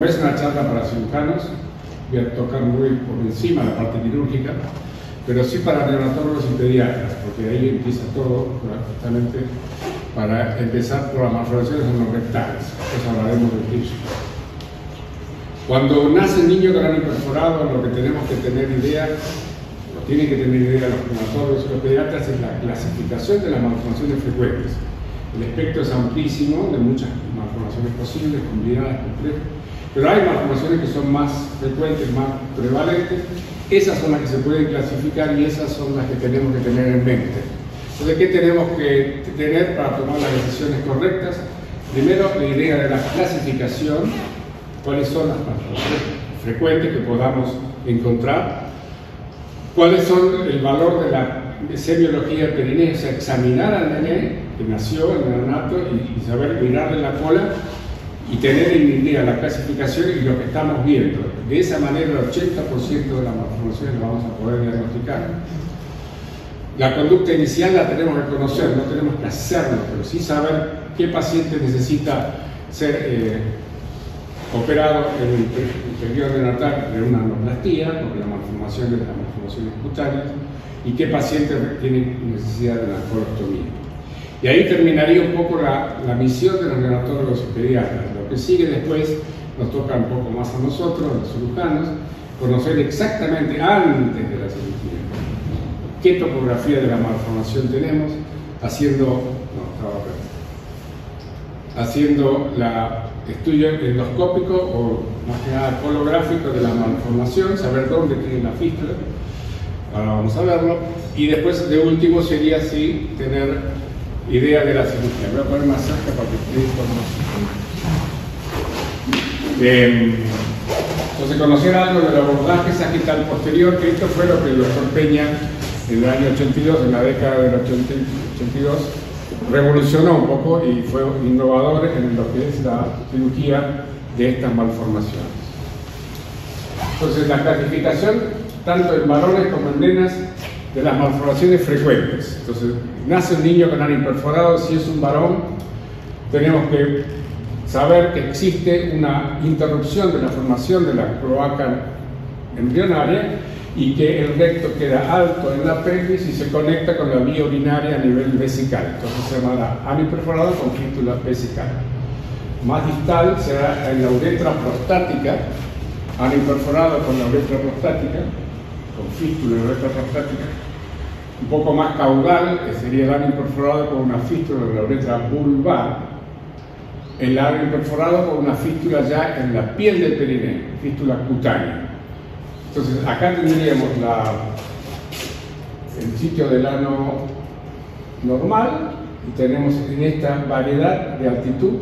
Es una charla para cirujanos, voy a tocar muy por encima la parte quirúrgica, pero sí para neonatólogos y pediatras, porque ahí empieza todo, justamente para empezar por las malformaciones en los rectales. Después hablaremos del tips. Cuando nace el niño con cráneo perforado, lo que tenemos que tener idea, lo tienen que tener idea los neonatólogos y los pediatras, es la clasificación de las malformaciones frecuentes. El espectro es amplísimo, de muchas malformaciones posibles, combinadas, complejas. Pero hay malformaciones que son más frecuentes, más prevalentes. Esas son las que se pueden clasificar y esas son las que tenemos que tener en mente. Entonces, ¿qué tenemos que tener para tomar las decisiones correctas? Primero, la idea de la clasificación, cuáles son las malformaciones frecuentes que podamos encontrar, cuáles son el valor de la semiología perinea, o sea, examinar al nené que nació en el neonato y saber mirarle la cola y tener en idea la clasificación y lo que estamos viendo. De esa manera, el 80% de las malformaciones lo vamos a poder diagnosticar. La conducta inicial la tenemos que conocer, no tenemos que hacerlo, pero sí saber qué paciente necesita ser operado en el periodo neonatal de una anoplastía, porque la malformación es de las malformaciones cutáneas, y qué paciente tiene necesidad de una colostomía. Y ahí terminaría un poco la misión de los neonatólogos y pediatras. Lo que sigue después nos toca un poco más a nosotros, los cirujanos, conocer exactamente antes de la cirugía qué topografía de la malformación tenemos, haciendo el estudio endoscópico o más que nada colográfico de la malformación, saber dónde tiene la fístula. Ahora vamos a verlo. Y después, de último, sería así tener idea de la cirugía. Voy a poner más cerca para que ustedes conozcan. Entonces, conocer algo del abordaje sagital posterior, que esto fue lo que el doctor Peña en el año 82, en la década del 82, revolucionó un poco y fue innovador en lo que es la cirugía de estas malformaciones. Entonces, la clasificación, tanto en varones como en nenas, de las malformaciones frecuentes. Entonces, nace un niño con cráneo perforado, si es un varón, tenemos que saber que existe una interrupción de la formación de la cloaca embrionaria y que el recto queda alto en la pelvis y se conecta con la vía urinaria a nivel vesical. Entonces se llamará ano perforado con fístula vesical. Más distal será en la uretra prostática, ano perforado con la uretra prostática, con fístula en la uretra prostática. Un poco más caudal, que sería el ano perforado con una fístula en la uretra vulvar, el ano perforado con una fístula ya en la piel del perineo, fístula cutánea. Entonces, acá tendríamos el sitio del ano normal y tenemos en esta variedad de altitud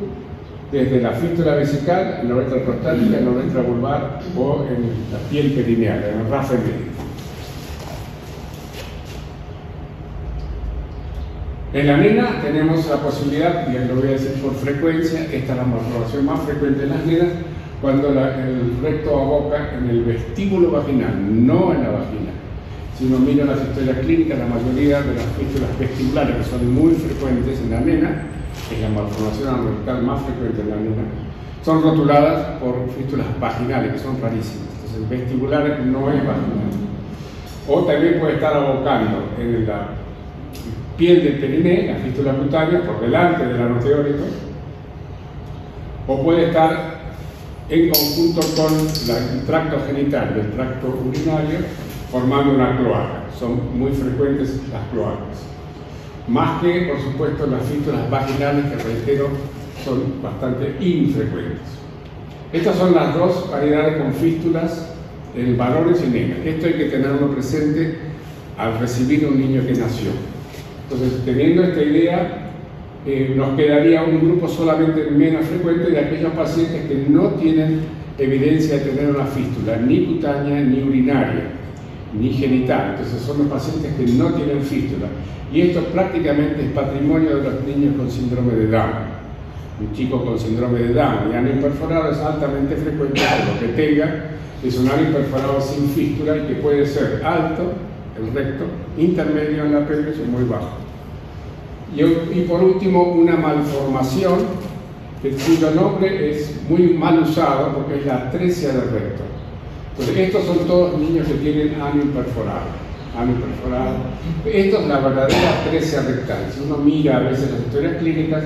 desde la fístula vesical, en la uretra prostática, en la uretra vulvar o en la piel perineal, en el RAF medio. En la nena tenemos la posibilidad, y lo voy a decir por frecuencia, esta es la malformación más frecuente en las nenas, cuando el recto aboca en el vestíbulo vaginal, no en la vagina. Si uno mira las historias clínicas, la mayoría de las fístulas vestibulares, que son muy frecuentes en la nena, es la malformación rectal más frecuente en la nena, son rotuladas por fístulas vaginales, que son rarísimas. Entonces, vestibulares no es vaginal. O también puede estar abocando en la piel del periné, la fístula cutánea, por delante del ano teórico, o puede estar en conjunto con el tracto genital del tracto urinario, formando una cloaca. Son muy frecuentes las cloacas. Más que, por supuesto, las fístulas vaginales, que reitero, son bastante infrecuentes. Estas son las dos variedades con fístulas en varones y nenas. Esto hay que tenerlo presente al recibir un niño que nació. Entonces, teniendo esta idea, nos quedaría un grupo solamente menos frecuente de aquellos pacientes que no tienen evidencia de tener una fístula, ni cutánea, ni urinaria, ni genital. Entonces, son los pacientes que no tienen fístula. Y esto prácticamente es patrimonio de los niños con síndrome de Down. Un chico con síndrome de Down y ano perforado es altamente frecuente, por lo que tenga, es un ano perforado sin fístula y que puede ser alto, el recto, intermedio en la pelvis o muy bajo. Y por último, una malformación cuyo nombre es muy mal usado porque es la atresia del recto. Entonces, estos son todos niños que tienen ano imperforado. Ano imperforado. Esto es la verdadera atresia rectal. Si uno mira a veces las historias clínicas,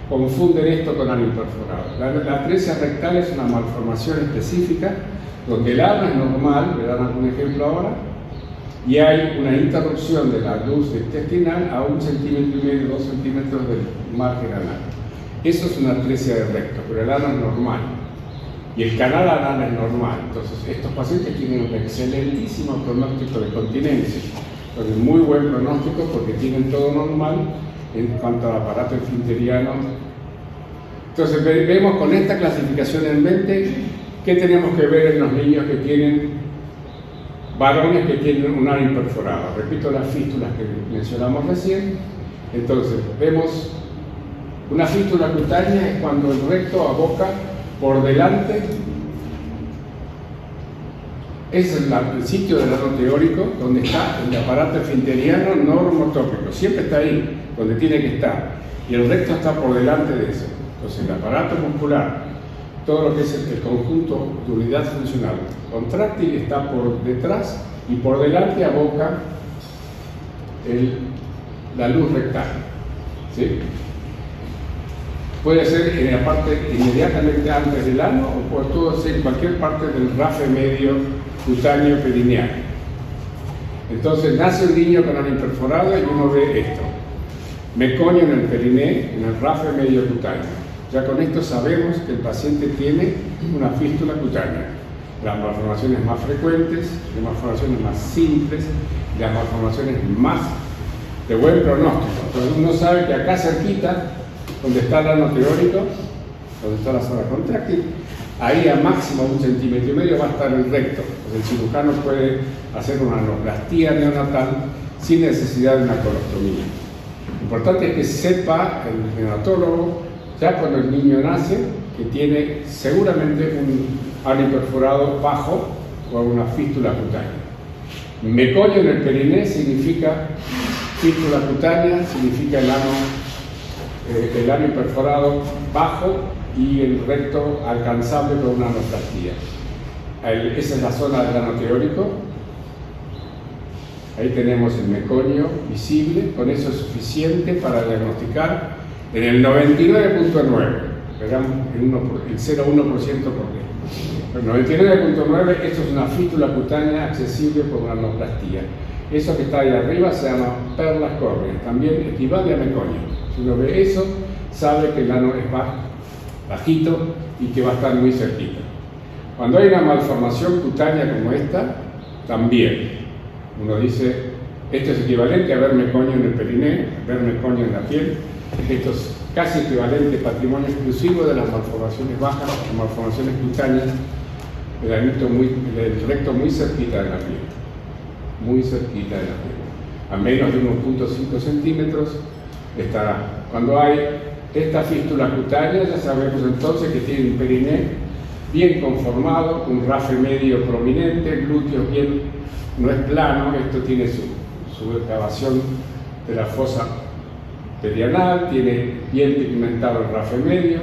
confunden esto con ano imperforado. La atresia rectal es una malformación específica donde el ano es normal, verán algún ejemplo ahora, y hay una interrupción de la luz intestinal a 1,5 centímetros, 2 centímetros del margen anal. Eso es una atresia de recto, pero el ano es normal. Y el canal anal es normal. Entonces, estos pacientes tienen un excelentísimo pronóstico de continencia. Entonces, muy buen pronóstico porque tienen todo normal en cuanto al aparato esfinteriano. Entonces, vemos con esta clasificación en mente qué tenemos que ver en los niños que tienen, varones que tienen un ano imperforado. Repito las fístulas que mencionamos recién. Entonces, vemos una fístula cutánea es cuando el recto aboca por delante. Ese es el sitio del ano teórico donde está el aparato esfinteriano normotópico. Siempre está ahí, donde tiene que estar. Y el recto está por delante de eso. Entonces, el aparato muscular, todo lo que es el conjunto de unidad funcional contráctil está por detrás y por delante aboca la luz rectal. ¿Sí? Puede ser en la parte inmediatamente antes del ano o puede ser en cualquier parte del rafe medio cutáneo perineal. Entonces nace un niño con ano imperforado y uno ve esto: meconio en el periné, en el rafe medio cutáneo. Ya con esto sabemos que el paciente tiene una fístula cutánea. Las malformaciones más frecuentes, las malformaciones más simples, las malformaciones más de buen pronóstico. Entonces uno sabe que acá cerquita, donde está el ano teórico, donde está la zona contráctil, ahí a máximo 1,5 centímetros va a estar el recto. Entonces el cirujano puede hacer una anoplastía neonatal sin necesidad de una colostomía. Lo importante es que sepa el neonatólogo, ya cuando el niño nace, que tiene seguramente un ano imperforado bajo o una fístula cutánea. Meconio en el periné significa fístula cutánea, significa el ano imperforado bajo y el recto alcanzable por una anoplastía. Esa es la zona del ano teórico. Ahí tenemos el meconio visible, con eso es suficiente para diagnosticar en el 99.9, verán el 0,1% por día. El 99.9, esto es una fístula cutánea accesible por una anoplastía. Eso que está ahí arriba se llama perlas córneas, también equivale a meconio. Si uno ve eso, sabe que el ano es bajito y que va a estar muy cerquita. Cuando hay una malformación cutánea como esta, también uno dice, esto es equivalente a ver meconio en el periné, ver meconio en la piel. Esto es casi equivalente, patrimonio exclusivo de las malformaciones bajas, las malformaciones cutáneas, el recto muy cerquita de la piel, muy cerquita de la piel, a menos de 1,5 centímetros estará. Cuando hay esta fístula cutánea, ya sabemos entonces que tiene un periné bien conformado, un rafe medio prominente, glúteos bien, no es plano, esto tiene su excavación de la fosa perianal, tiene bien pigmentado el rafe medio,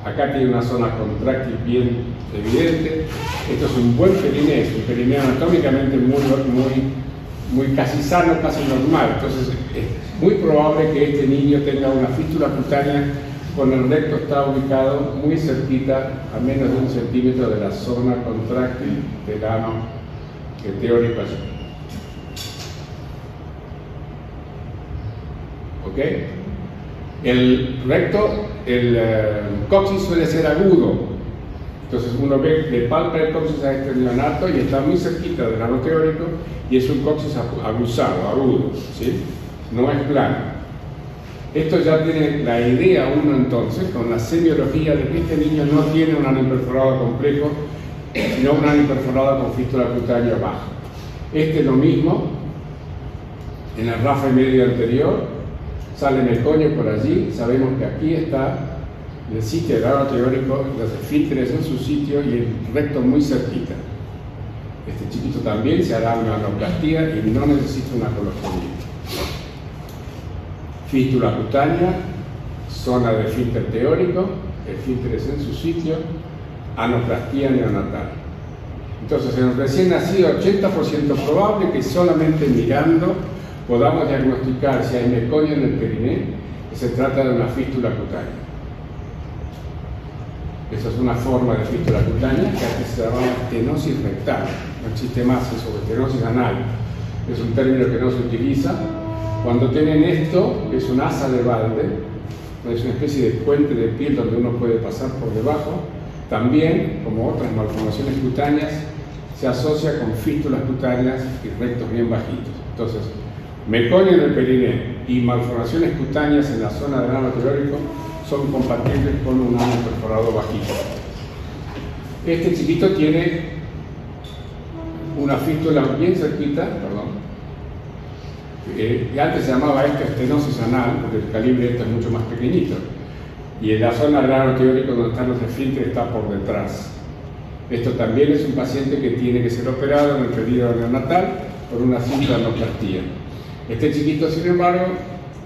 acá tiene una zona contráctil bien evidente. Esto es un buen periné, es un periné anatómicamente muy casi sano, casi normal. Entonces es muy probable que este niño tenga una fístula cutánea con el recto está ubicado muy cerquita, a menos de 1 centímetro de la zona contráctil del ano teórico allí. ¿Ok? El recto, el coxis suele ser agudo. Entonces uno ve, le palpa el coxis a este neonato y está muy cerquita del ano teórico y es un coxis aguzado, agudo, ¿sí? No es plano. Esto ya tiene la idea uno entonces, con la semiología, de que este niño no tiene un ano imperforado complejo, sino un ano imperforado con fístula cutánea baja. Este es lo mismo, en el rafe medio anterior, sale meconio por allí, sabemos que aquí está el sitio del ano teórico, los esfínteres en su sitio y el recto muy cerquita. Este chiquito también se hará una anoplastía y no necesita una colostomía. Fístula cutánea, zona de esfínter teórico, esfínteres en su sitio, anoplastía neonatal. Entonces, en el recién nacido, 80% probable que solamente mirando podamos diagnosticar si hay meconio en el periné, que se trata de una fístula cutánea. Esa es una forma de fístula cutánea que antes se llamaba estenosis rectal. No existe más eso, estenosis anal. Es un término que no se utiliza. Cuando tienen esto, es un asa de balde, es una especie de puente de piel donde uno puede pasar por debajo. También, como otras malformaciones cutáneas, se asocia con fístulas cutáneas y rectos bien bajitos. Entonces, meconio en el periné y malformaciones cutáneas en la zona del ano teórico son compatibles con un ano perforado bajito. Este chiquito tiene una fístula bien cerquita, y antes se llamaba esto estenosis anal, porque el calibre de esto es mucho más pequeñito. Y en la zona del ano teórico donde están los esfínteres está por detrás. Esto también es un paciente que tiene que ser operado en el periodo neonatal por una simple anoplastía. Este chiquito, sin embargo,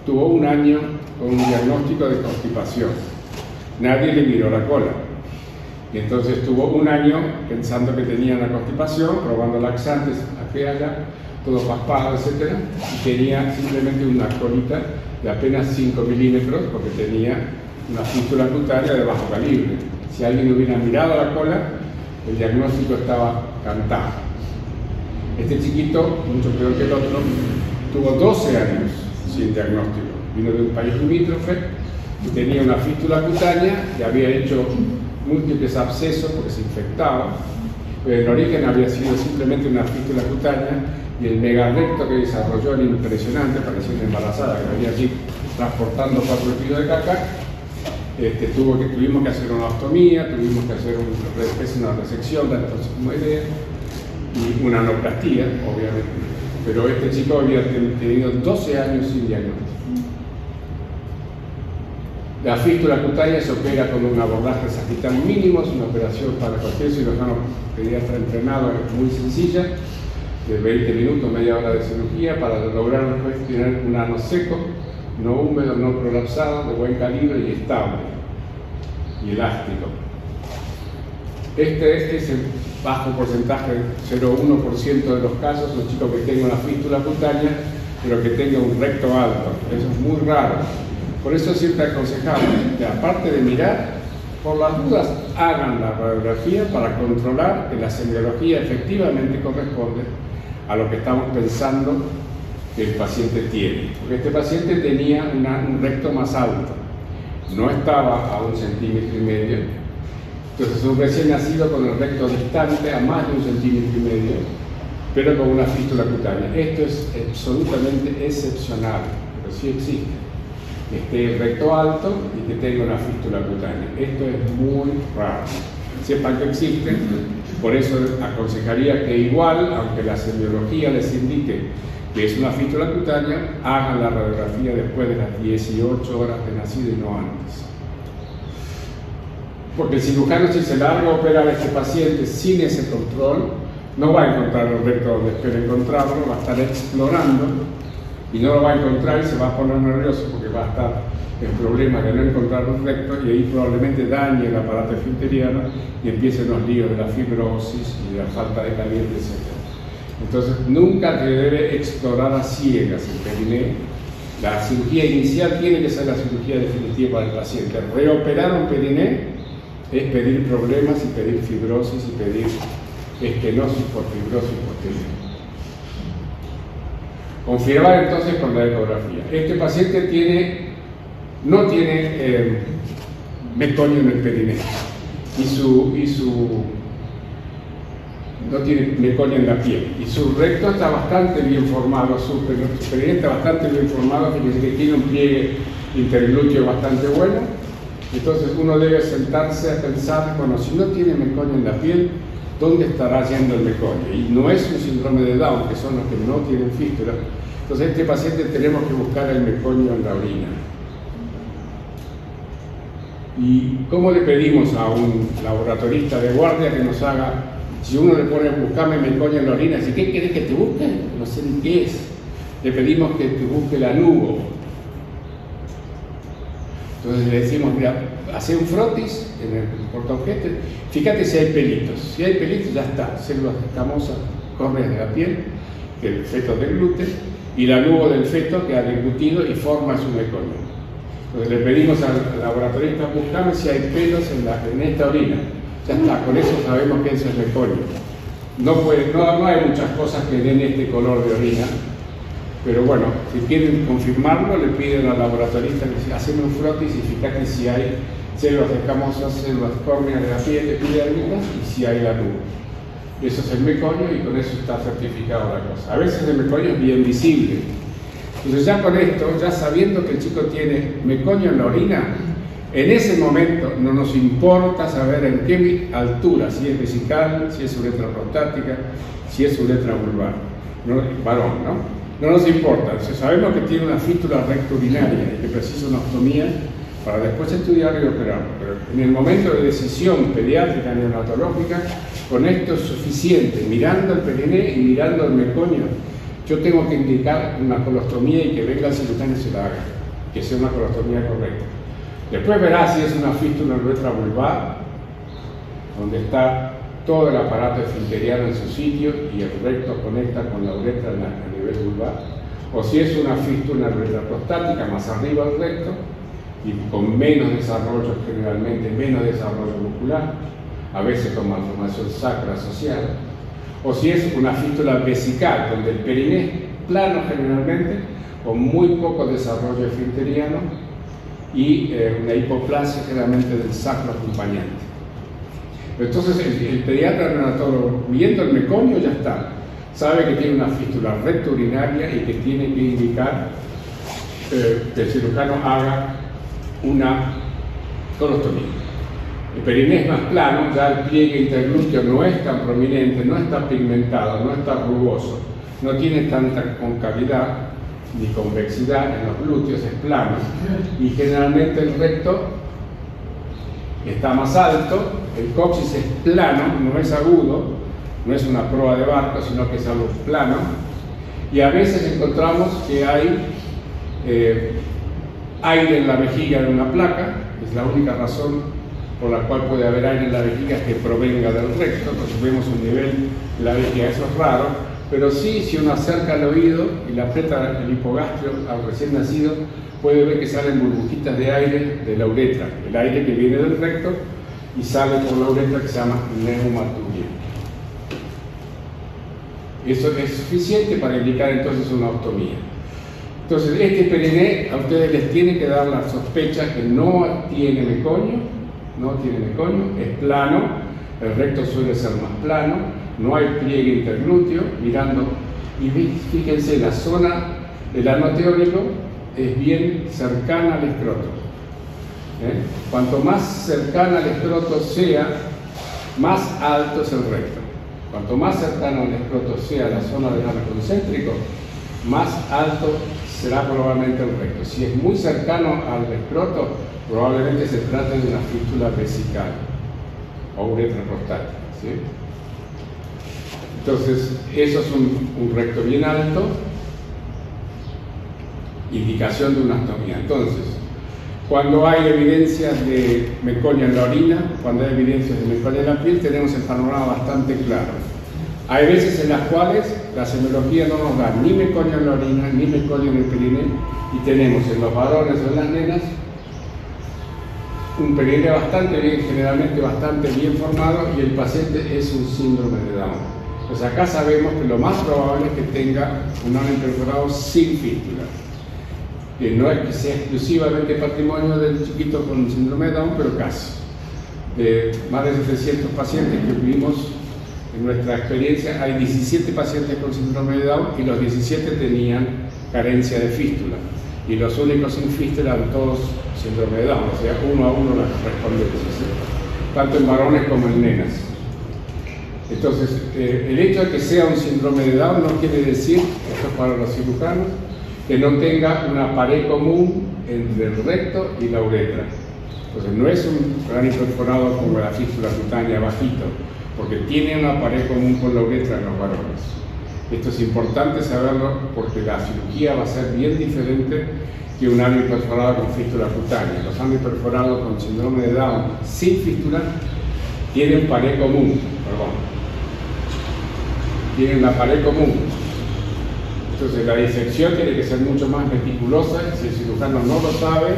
tuvo un año con un diagnóstico de constipación. Nadie le miró la cola. Y entonces tuvo un año pensando que tenía una constipación, probando laxantes aquí y allá, todo paspado, etc. Y tenía simplemente una colita de apenas 5 milímetros porque tenía una fístula cutánea de bajo calibre. Si alguien hubiera mirado la cola, el diagnóstico estaba cantado. Este chiquito, mucho peor que el otro, tuvo 12 años sin diagnóstico. Vino de un país limítrofe y tenía una fístula cutánea que había hecho múltiples abscesos porque se infectaba, pero el origen había sido simplemente una fístula cutánea y el megarrecto que desarrolló era impresionante, parecía una embarazada que venía allí transportando 4 kilos de caca. Tuvimos que hacer una ostomía, tuvimos que hacer una resección de la tosimoidea y una anoplastía, obviamente. Pero este chico había tenido 12 años sin diagnóstico. La fístula cutánea se opera con un abordaje sagital mínimo, es una operación para cualquier cirujano pediatra entrenado, es muy sencilla, de 20 minutos, media hora de cirugía, para lograr tener un ano seco, no húmedo, no prolapsado, de buen calibre y estable y elástico. Este es el bajo porcentaje, 0,1% de los casos, un chico que tenga una fístula cutánea, pero que tenga un recto alto. Eso es muy raro. Por eso siempre aconsejamos que, aparte de mirar, por las dudas hagan la radiografía para controlar que la semiología efectivamente corresponde a lo que estamos pensando que el paciente tiene. Porque este paciente tenía un recto más alto, no estaba a 1,5 centímetros. Entonces, un recién nacido con el recto distante a más de 1,5 centímetros, pero con una fístula cutánea. Esto es absolutamente excepcional, pero sí existe. Que esté el recto alto y que tenga una fístula cutánea. Esto es muy raro. Sepan que existe, por eso aconsejaría que igual, aunque la semiología les indique que es una fístula cutánea, hagan la radiografía después de las 18 horas de nacido y no antes. Porque el cirujano, si se larga a operar a este paciente sin ese control, no va a encontrar el recto donde espera encontrarlo, va a estar explorando y no lo va a encontrar y se va a poner nervioso porque va a estar en problemas de no encontrar un recto y ahí probablemente dañe el aparato esfinteriano y empiecen los líos de la fibrosis y de la falta de caliente, etc. Entonces, nunca se debe explorar a ciegas el periné. La cirugía inicial tiene que ser la cirugía definitiva para el paciente. Reoperar un periné es pedir problemas y pedir fibrosis y pedir estenosis por fibrosis posterior. Confirmar entonces con la ecografía. Este paciente no tiene meconio en el periné no tiene meconio en la piel y su recto está bastante bien formado, su periné está bastante bien formado, que tiene un pliegue interglúteo bastante bueno. Entonces uno debe sentarse a pensar, bueno, si no tiene meconio en la piel, ¿dónde estará yendo el meconio? Y no es un síndrome de Down, que son los que no tienen fístula. Entonces, este paciente tenemos que buscar el meconio en la orina. ¿Y cómo le pedimos a un laboratorista de guardia que nos haga, si uno le pone buscarme meconio en la orina, dice, ¿qué querés que te busque? No sé ni qué es. Le pedimos que te busque el anugo. Entonces le decimos, mira, hace un frotis en el portaobjeto, fíjate si hay pelitos. Si hay pelitos, ya está, células escamosas, córneas de la piel, que el feto deglute, y la nubo del feto que ha deglutido y forma su meconio. Entonces le pedimos al laboratorista, buscame si hay pelos en esta orina. Ya está, con eso sabemos que eso es meconio. No hay muchas cosas que den este color de orina, pero bueno, si quieren confirmarlo, le piden al laboratorista que hacen un frotis y fíjate si hay células escamosas, células córneas de la piel, epidérmicas, y si hay la nubo. Eso es el meconio y con eso está certificado la cosa. A veces el meconio es bien visible. Entonces ya con esto, ya sabiendo que el chico tiene meconio en la orina, en ese momento no nos importa saber en qué altura, si es vesical, si es uretra prostática, si es uretra vulvar, varón, ¿no? No nos importa. Entonces, sabemos que tiene una fístula rectourinaria y que precisa una ostomía para después estudiar y operarlo. Pero en el momento de decisión pediátrica neonatológica, con esto es suficiente. Mirando el periné y mirando el meconio, yo tengo que indicar una colostomía y que venga el cirujano y se la haga, que sea una colostomía correcta. Después verá si es una fístula uretra vulvar, donde está todo el aparato esfinteriano en su sitio y el recto conecta con la uretra a nivel vulvar, o si es una fístula uretra prostática más arriba del recto y con menos desarrollo, generalmente menos desarrollo muscular, a veces con malformación sacra asociada, o si es una fístula vesical, donde el periné es plano generalmente, con muy poco desarrollo esfinteriano y una hipoplasia generalmente del sacro acompañante. Entonces el pediatra neonatólogo, viendo el meconio, ya está, sabe que tiene una fístula rectourinaria y que tiene que indicar que el cirujano haga una colostomía. El periné es más plano, ya el pliegue interglúteo no es tan prominente, no está pigmentado, no está rugoso, no tiene tanta concavidad ni convexidad en los glúteos, es plano, y generalmente el recto está más alto, el coxis es plano, no es agudo, no es una proa de barco, sino que es algo plano, y a veces encontramos que hay aire en la vejiga de una placa, es la única razón por la cual puede haber aire en la vejiga que provenga del recto. Entonces vemos un nivel de la vejiga, eso es raro, pero sí, si uno acerca el oído y le aprieta el hipogastrio al recién nacido, puede ver que salen burbujitas de aire de la uretra, el aire que viene del recto y sale por la uretra, que se llama neumaturia. Eso es suficiente para indicar entonces una ostomía. Entonces este periné a ustedes les tiene que dar la sospecha que no tiene meconio, es plano, el recto suele ser más plano, no hay pliegue interglúteo, mirando, y fíjense, la zona del ano teórico es bien cercana al escroto. Cuanto más cercana al escroto sea, más alto es el recto. Cuanto más cercano al escroto sea la zona del ano concéntrico, más alto será probablemente el recto. Si es muy cercano al escroto, probablemente se trate de una fístula vesical o uretra prostática, ¿sí? Entonces, eso es un recto bien alto, indicación de una ostomía. Entonces, cuando hay evidencias de meconio en la orina, cuando hay evidencias de meconio en la piel, tenemos el panorama bastante claro. Hay veces en las cuales la semiología no nos da ni meconio en la orina, ni meconio en el periné, y tenemos en los varones o en las nenas un periné bastante bien, generalmente bastante bien formado, y el paciente es un síndrome de Down. Pues acá sabemos que lo más probable es que tenga un ano perforado sin fístula. Que no es que sea exclusivamente patrimonio del chiquito con síndrome de Down, pero casi. De más de 700 pacientes que vimos en nuestra experiencia, hay 17 pacientes con síndrome de Down y los 17 tenían carencia de fístula. Y los únicos sin fístula eran todos síndrome de Down, o sea, uno a uno las correspondencias, ¿sí? Tanto en varones como en nenas. Entonces, el hecho de que sea un síndrome de Down no quiere decir, esto es para los cirujanos, que no tenga una pared común entre el recto y la uretra. Entonces, no es un cráneo perforado como la fístula cutánea bajito, porque tiene una pared común con la uretra en los varones. Esto es importante saberlo porque la cirugía va a ser bien diferente tiene un ano perforado con fístula cutánea. Los anos perforados con síndrome de Down sin fístula tienen pared común, tienen la pared común. Entonces la disección tiene que ser mucho más meticulosa. Si el cirujano no lo sabe,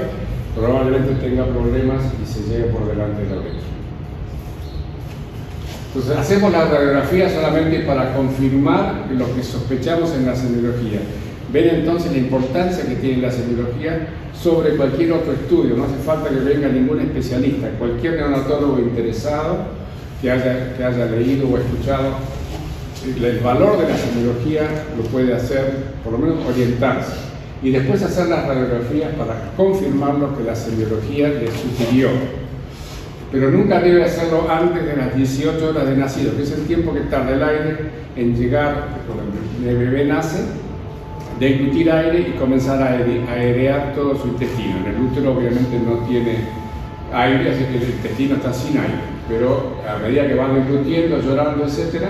probablemente tenga problemas y se lleve por delante de la oreja. Entonces hacemos la radiografía solamente para confirmar lo que sospechamos en la semiología. Ven entonces la importancia que tiene la semiología sobre cualquier otro estudio. No hace falta que venga ningún especialista, cualquier neonatólogo interesado que haya leído o escuchado el valor de la semiología lo puede hacer, por lo menos orientarse, y después hacer las radiografías para confirmar lo que la semiología le sugirió. Pero nunca debe hacerlo antes de las 18 horas de nacido, que es el tiempo que tarda el aire en llegar, cuando el bebé nace, de englutir aire y comenzar a airear todo su intestino. En el útero obviamente no tiene aire, así que el intestino está sin aire, pero a medida que van englutiendo, llorando, etc.,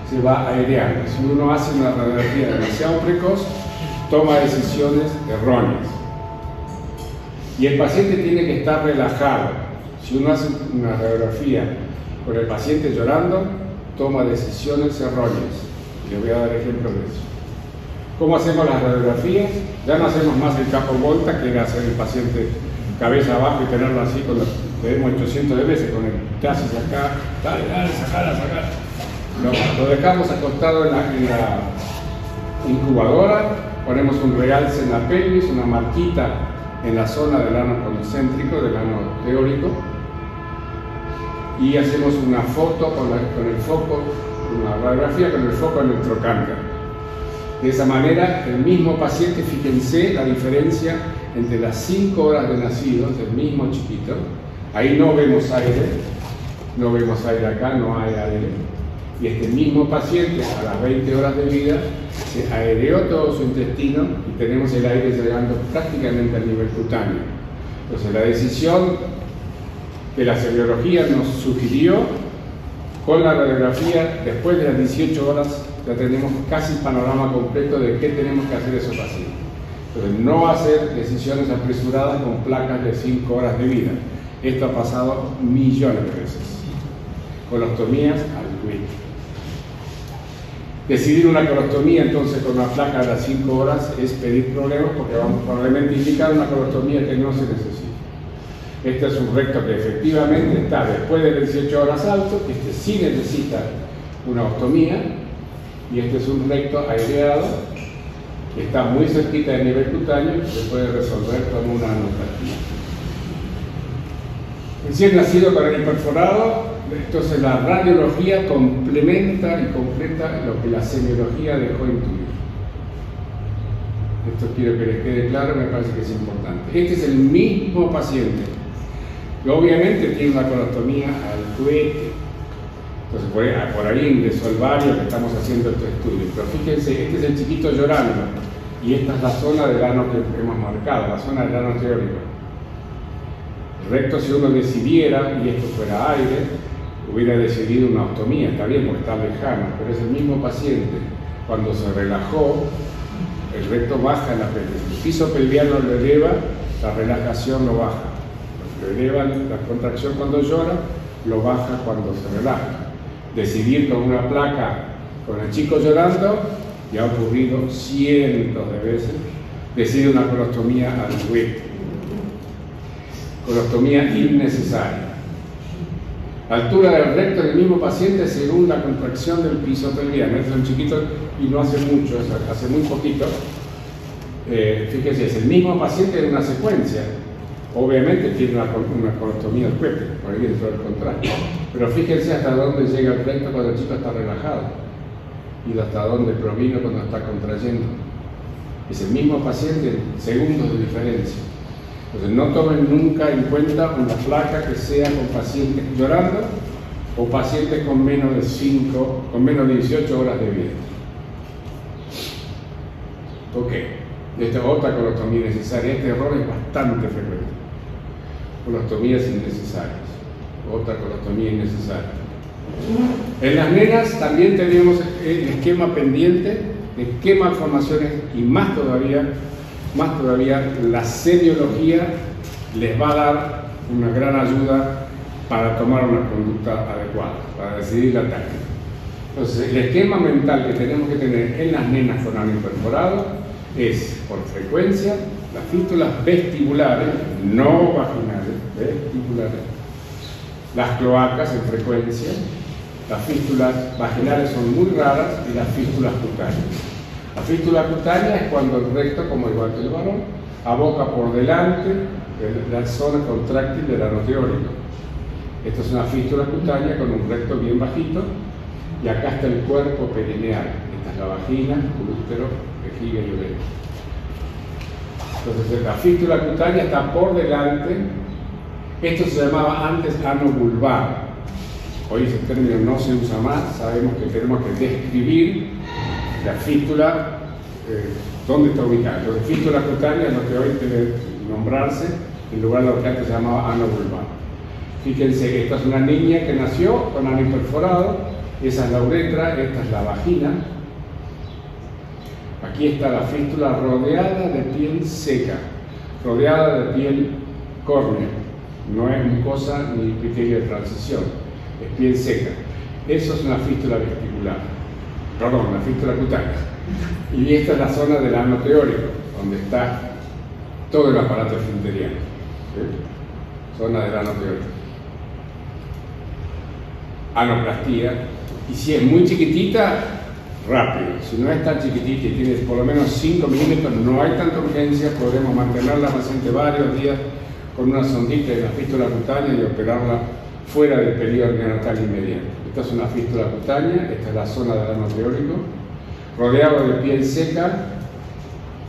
se va aireando. Si uno hace una radiografía demasiado precoz, toma decisiones erróneas. Y el paciente tiene que estar relajado. Si uno hace una radiografía con el paciente llorando, toma decisiones erróneas. Les voy a dar ejemplos de eso. ¿Cómo hacemos las radiografías? Ya no hacemos más el capo volta, que era hacer el paciente cabeza abajo y tenerlo así, con lo vemos 800 de veces, con el te haces acá, dale, sacar. Lo dejamos acostado en la incubadora, ponemos un realce en la pelvis, una marquita en la zona del ano concéntrico, del ano teórico, y hacemos una foto con el foco, una radiografía con el foco en el trocánter. De esa manera, el mismo paciente, fíjense la diferencia entre las 5 horas de nacido del mismo chiquito. Ahí no vemos aire acá, no hay aire. Y este mismo paciente, a las 20 horas de vida, se aireó todo su intestino y tenemos el aire llegando prácticamente al nivel cutáneo. Entonces, la decisión que la semiología nos sugirió, con la radiografía, después de las 18 horas, ya tenemos casi el panorama completo de qué tenemos que hacer esos pacientes. Entonces, no hacer decisiones apresuradas con placas de 5 horas de vida. Esto ha pasado millones de veces. Colostomías al quit. Decidir una colostomía entonces con una placa de las 5 horas es pedir problemas, porque vamos probablemente a indicar una colostomía que no se necesita. Este es un recto que efectivamente está después de 18 horas alto, este sí necesita una ostomía, y este es un recto aireado que está muy cerquita del nivel cutáneo y se puede resolver con una anoplastia. Recién nacido con el perforado, entonces la radiología complementa y completa lo que la semiología dejó intuir. Esto quiero que les quede claro, me parece que es importante. Este es el mismo paciente, que obviamente tiene una colostomía al cohete. Entonces por ahí ingresó el vario que estamos haciendo este estudio. Pero fíjense, este es el chiquito llorando y esta es la zona del ano que hemos marcado, la zona del ano teórico. El recto, si uno decidiera, y esto fuera aire, hubiera decidido una ostomía, está bien porque está lejano, pero es el mismo paciente. Cuando se relajó, el recto baja en la pelvis. El piso pelviano lo eleva, la relajación lo baja. Lo eleva la contracción cuando llora, lo baja cuando se relaja. Decidir con una placa con el chico llorando, ya ha ocurrido cientos de veces. Decide una colostomía al WIC. Colostomía innecesaria. La altura del recto del mismo paciente según la contracción del piso pelviano. Este es un chiquito y no hace mucho, hace muy poquito. Fíjense, es el mismo paciente en una secuencia. Obviamente tiene una colostomía del cuete, por ahí dentro del contraste. Pero fíjense hasta dónde llega el recto cuando el chico está relajado y hasta dónde provino cuando está contrayendo. Es el mismo paciente en segundos de diferencia. Entonces no tomen nunca en cuenta una placa que sea con pacientes llorando o pacientes con menos de 18 horas de vida. Ok, esta es otra colostomía necesaria. Este error es bastante frecuente. Colostomías innecesarias. Otra colostomía innecesaria. En las nenas también tenemos el esquema pendiente de qué malformaciones y más todavía más todavía la semiología les va a dar una gran ayuda para tomar una conducta adecuada, para decidir la táctica. Entonces, el esquema mental que tenemos que tener en las nenas con ano perforado es, por frecuencia, las fístulas vestibulares, no vaginales, vestibulares, las cloacas en frecuencia, las fístulas vaginales son muy raras y las fístulas cutáneas. La fístula cutánea es cuando el recto, como igual que el varón, aboca por delante de la zona contráctil del ano teórico. Esto es una fístula cutánea con un recto bien bajito y acá está el cuerpo perineal. Esta es la vagina, útero, vejiga y uretra. Entonces la fístula cutánea está por delante. Esto se llamaba antes ano vulvar. Hoy ese término no se usa más. Sabemos que tenemos que describir la fístula, dónde está ubicada. Entonces fístula cutánea es lo que hoy debe nombrarse en lugar de lo que antes se llamaba ano vulvar. Fíjense, esta es una niña que nació con ano perforado. Esa es la uretra, esta es la vagina. Aquí está la fístula rodeada de piel seca, rodeada de piel córnea. No es mucosa ni epitelio de transición, es piel seca. Eso es una fístula vestibular, perdón, una fístula cutánea. Y esta es la zona del ano teórico, donde está todo el aparato esfinteriano. ¿Sí? Zona del ano teórico. Anoplastía. Y si es muy chiquitita, rápido. Si no es tan chiquitita y tiene por lo menos 5 milímetros, no hay tanta urgencia, podemos mantener la paciente varios días con una sondita en la fístula cutánea y operarla fuera del periodo neonatal inmediato. Esta es una fístula cutánea, esta es la zona del ano teórico, rodeado de piel seca,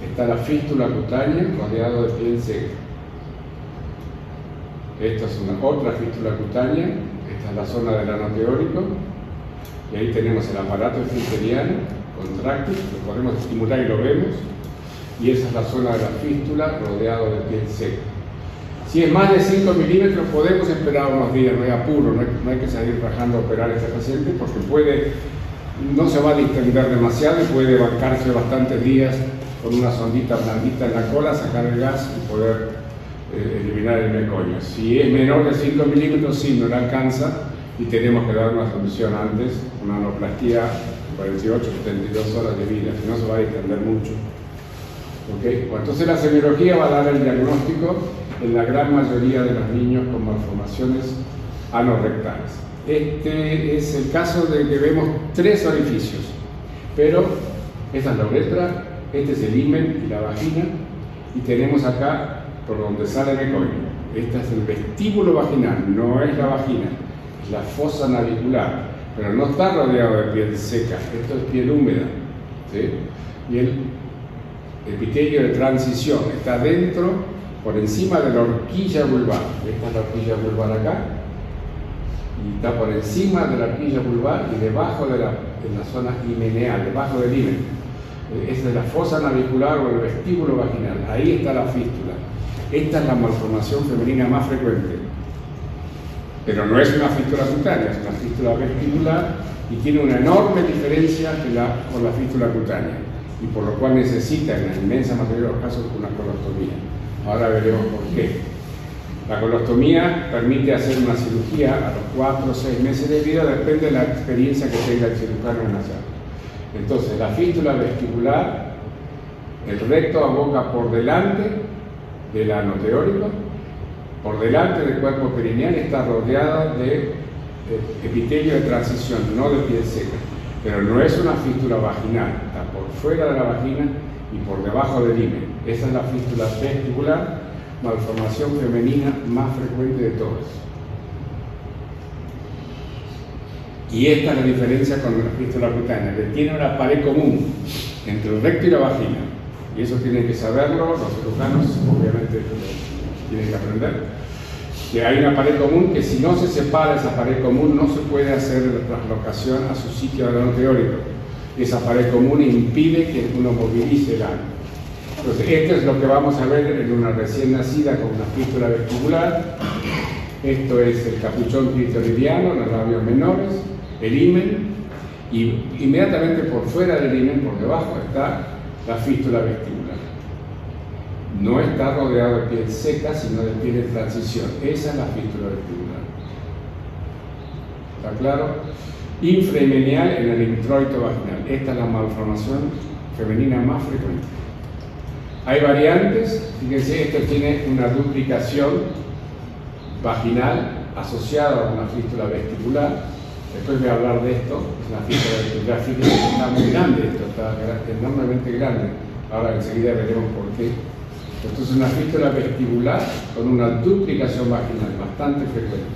está la fístula cutánea, rodeado de piel seca. Esta es otra fístula cutánea, esta es la zona del ano teórico. Y ahí tenemos el aparato esfinteriano contráctil, lo podemos estimular y lo vemos. Y esa es la zona de la fístula rodeado de piel seca. Si es más de 5 milímetros, podemos esperar unos días, no hay apuro, no hay que salir rajando a operar a este paciente porque no se va a distender demasiado y puede bancarse bastantes días con una sondita blandita en la cola, sacar el gas y poder eliminar el meconio. Si es menor de 5 milímetros, sí, no le alcanza. Y tenemos que dar una solución antes, una anoplastía 48, 72 horas de vida, si no se va a distender mucho. ¿Okay? Bueno, entonces la semiología va a dar el diagnóstico en la gran mayoría de los niños con malformaciones anorrectales. Este es el caso de que vemos 3 orificios, pero esta es la uretra, este es el himen y la vagina, y tenemos acá por donde sale el meconio. Este es el vestíbulo vaginal, no es la vagina. La fosa navicular, pero no está rodeado de piel seca, esto es piel húmeda, ¿sí? Y el epitelio de transición está dentro, por encima de la horquilla vulvar. Esta es la horquilla vulvar acá, y está por encima de la horquilla vulvar y debajo de en la zona himeneal, debajo del himen. Esa es la fosa navicular o el vestíbulo vaginal, ahí está la fístula. Esta es la malformación femenina más frecuente. Pero no es una fístula cutánea, es una fístula vestibular y tiene una enorme diferencia con la fístula cutánea, y por lo cual necesita, en la inmensa mayoría de los casos, una colostomía. Ahora veremos por qué. La colostomía permite hacer una cirugía a los 4 o 6 meses de vida, depende de la experiencia que tenga el cirujano en la sala. Entonces, la fístula vestibular, el recto aboca por delante del ano teórico. Por delante del cuerpo perineal está rodeada de epitelio de transición, no de piel seca. Pero no es una fístula vaginal, está por fuera de la vagina y por debajo del himen. Esa es la fístula vestibular, malformación femenina más frecuente de todas. Y esta es la diferencia con la fístula cutánea, que tiene una pared común entre el recto y la vagina. Y eso tienen que saberlo, los cirujanos obviamente tienen que aprender. Que hay una pared común que si no se separa esa pared común no se puede hacer la traslocación a su sitio del ano teórico. Esa pared común impide que uno movilice el ano. Entonces, esto es lo que vamos a ver en una recién nacida con una fístula vestibular. Esto es el capuchón clitoridiano, los labios menores, el himen, y inmediatamente por fuera del himen, por debajo, está la fístula vestibular. No está rodeado de piel seca, sino de piel en transición. Esa es la fístula vestibular. ¿Está claro? Infraimenial en el introito vaginal. Esta es la malformación femenina más frecuente. Hay variantes. Fíjense, esto tiene una duplicación vaginal asociada a una fístula vestibular. Después voy a hablar de esto. Es una fístula vestibular. Fíjense que está muy grande esto, está enormemente grande. Ahora enseguida veremos por qué. Esto es una fístula vestibular con una duplicación vaginal bastante frecuente.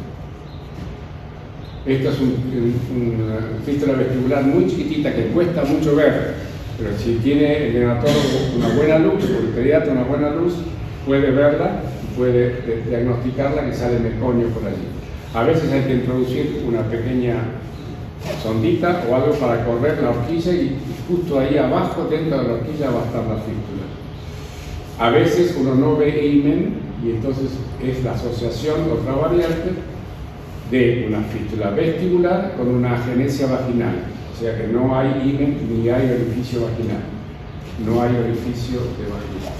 Esta es una fístula vestibular muy chiquitita que cuesta mucho ver, pero si tiene el neonatólogo una buena luz, o el pediatra una buena luz, puede verla y puede diagnosticarla que sale meconio por allí. A veces hay que introducir una pequeña sondita o algo para correr la horquilla y justo ahí abajo, dentro de la horquilla, va a estar la fístula. A veces uno no ve himen y entonces es la asociación, otra variante, de una fístula vestibular con una agenesia vaginal. O sea que no hay himen ni hay orificio vaginal. No hay orificio de vagina.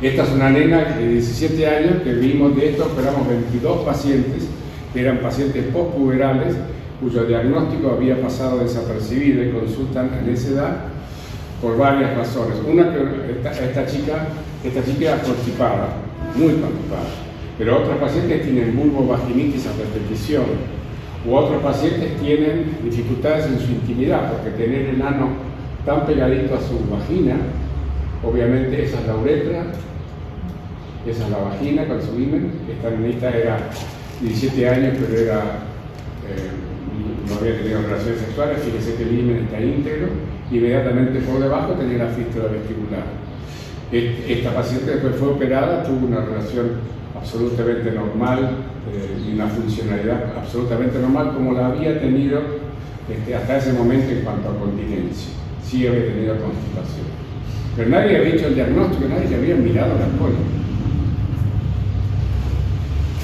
Esta es una nena de 17 años que vimos de esto, operamos 22 pacientes que eran pacientes postpuberales cuyo diagnóstico había pasado desapercibido y consultan en esa edad por varias razones. Una que esta chica era constipada, muy constipada, pero otros pacientes tienen vulvovaginitis a repetición, u otros pacientes tienen dificultades en su intimidad, porque tener el ano tan pegadito a su vagina, obviamente esa es la uretra, esa es la vagina con su himen. Esta nenita era 17 años, pero no había tenido relaciones sexuales. Fíjese que el himen está íntegro. Inmediatamente por debajo tenía la fístula vestibular. Esta paciente después fue operada, tuvo una relación absolutamente normal y una funcionalidad absolutamente normal como la había tenido hasta ese momento en cuanto a continencia. Sí había tenido constipación. Pero nadie había hecho el diagnóstico, nadie le había mirado la cola.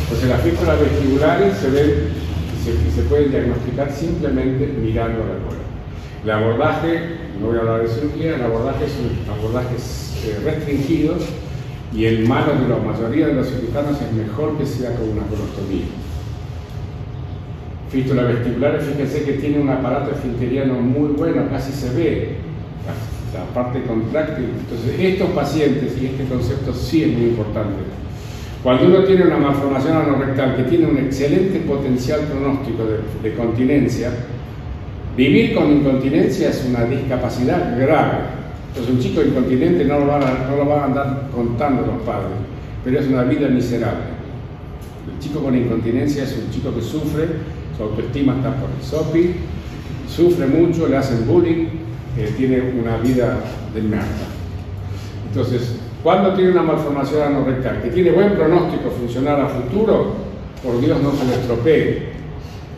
Entonces las fístulas vestibulares se pueden diagnosticar simplemente mirando la cola. El abordaje, no voy a hablar de cirugía, el abordaje es un abordaje restringido y el malo de la mayoría de los cirujanos es mejor que sea con una colostomía. Fístulas vestibulares, fíjense que tiene un aparato esfinteriano muy bueno, casi se ve la parte contráctil. Entonces estos pacientes, y este concepto sí es muy importante, cuando uno tiene una malformación anorrectal que tiene un excelente potencial pronóstico de continencia, vivir con incontinencia es una discapacidad grave. Entonces un chico incontinente no lo van a andar contando los padres, pero es una vida miserable. El chico con incontinencia es un chico que sufre, su autoestima está por el sopi, sufre mucho, le hacen bullying, tiene una vida de merda. Entonces, cuando tiene una malformación anorrectal que tiene buen pronóstico funcional a futuro, por Dios no se le estropee.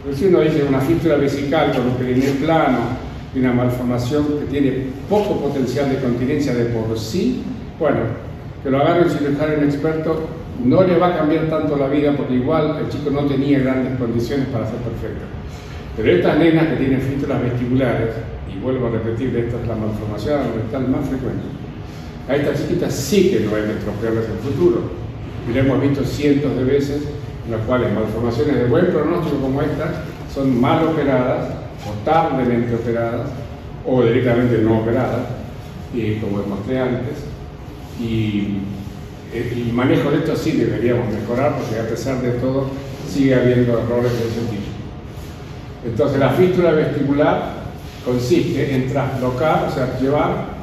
Pero si uno dice una fístula vesical con un perineo plano y una malformación que tiene poco potencial de continencia de por sí, bueno, que lo agarre un cirujano experto, no le va a cambiar tanto la vida porque igual el chico no tenía grandes condiciones para ser perfecto. Pero estas nenas que tienen fístulas vestibulares, y vuelvo a repetir, esta es la malformación anorrectal más frecuente, a estas chiquitas sí que no hay que estropearlas en el futuro. Y lo hemos visto cientos de veces, en las cuales malformaciones de buen pronóstico como estas son mal operadas, o tardamente operadas, o directamente no operadas, como mostré antes. Y el manejo de esto sí deberíamos mejorar, porque a pesar de todo sigue habiendo errores de ese tipo. Entonces la fístula vestibular consiste en traslocar, o sea, llevar